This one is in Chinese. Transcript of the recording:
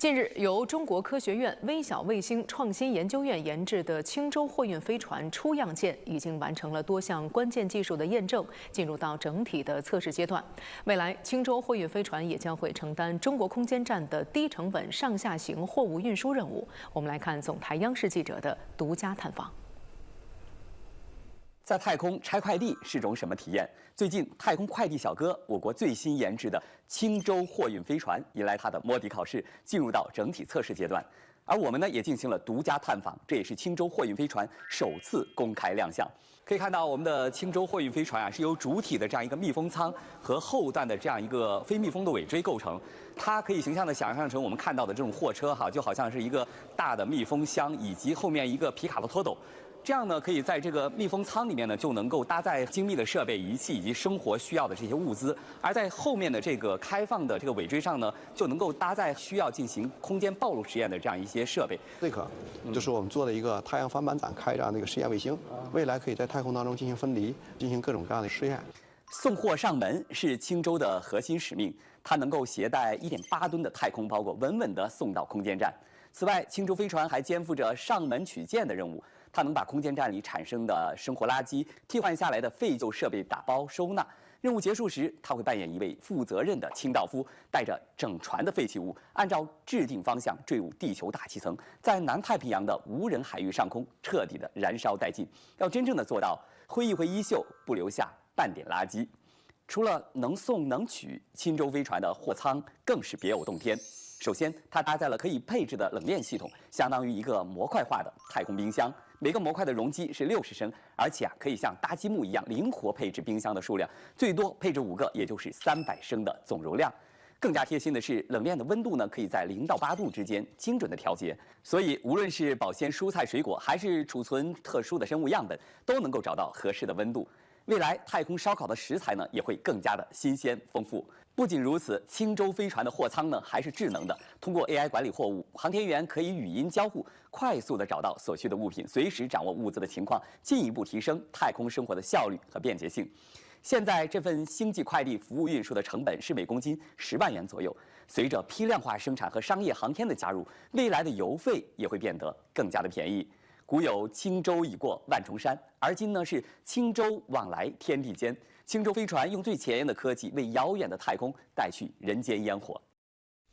近日，由中国科学院微小卫星创新研究院研制的轻舟货运飞船初样舰已经完成了多项关键技术的验证，进入到整体的测试阶段。未来，轻舟货运飞船也将会承担中国空间站的低成本上下行货物运输任务。我们来看总台央视记者的独家探访。 在太空拆快递是种什么体验？最近，太空快递小哥，我国最新研制的轻舟货运飞船迎来它的摸底考试，进入到整体测试阶段。而我们呢，也进行了独家探访，这也是轻舟货运飞船首次公开亮相。可以看到，我们的轻舟货运飞船啊，是由主体的这样一个密封舱和后段的这样一个非密封的尾椎构成。它可以形象地想象成我们看到的这种货车哈，就好像是一个大的密封箱，以及后面一个皮卡的拖斗。 这样呢，可以在这个密封舱里面呢，就能够搭载精密的设备、仪器以及生活需要的这些物资；而在后面的这个开放的这个尾椎上呢，就能够搭载需要进行空间暴露实验的这样一些设备。这个就是我们做的一个太阳帆板展开这样的一个实验卫星，未来可以在太空当中进行分离，进行各种各样的试验。送货上门是轻舟的核心使命，它能够携带1.8吨的太空包裹，稳稳地送到空间站。此外，轻舟飞船还肩负着上门取件的任务。 它能把空间站里产生的生活垃圾、替换下来的废旧设备打包收纳。任务结束时，它会扮演一位负责任的清道夫，带着整船的废弃物，按照制定方向坠入地球大气层，在南太平洋的无人海域上空彻底的燃烧殆尽。要真正的做到挥一挥衣袖，不留下半点垃圾。除了能送能取，轻舟飞船的货舱更是别有洞天。 首先，它搭载了可以配置的冷链系统，相当于一个模块化的太空冰箱。每个模块的容积是60升，而且可以像搭积木一样灵活配置冰箱的数量，最多配置5个，也就是300升的总容量。更加贴心的是，冷链的温度呢，可以在0到8度之间精准的调节，所以无论是保鲜蔬菜水果，还是储存特殊的生物样本，都能够找到合适的温度。 未来太空烧烤的食材呢，也会更加的新鲜丰富。不仅如此，轻舟飞船的货舱呢还是智能的，通过 AI 管理货物，航天员可以语音交互，快速的找到所需的物品，随时掌握物资的情况，进一步提升太空生活的效率和便捷性。现在这份星际快递服务运输的成本是每公斤10万元左右，随着批量化生产和商业航天的加入，未来的邮费也会变得更加的便宜。 古有轻舟已过万重山，而今呢是轻舟往来天地间。轻舟飞船用最前沿的科技，为遥远的太空带去人间烟火。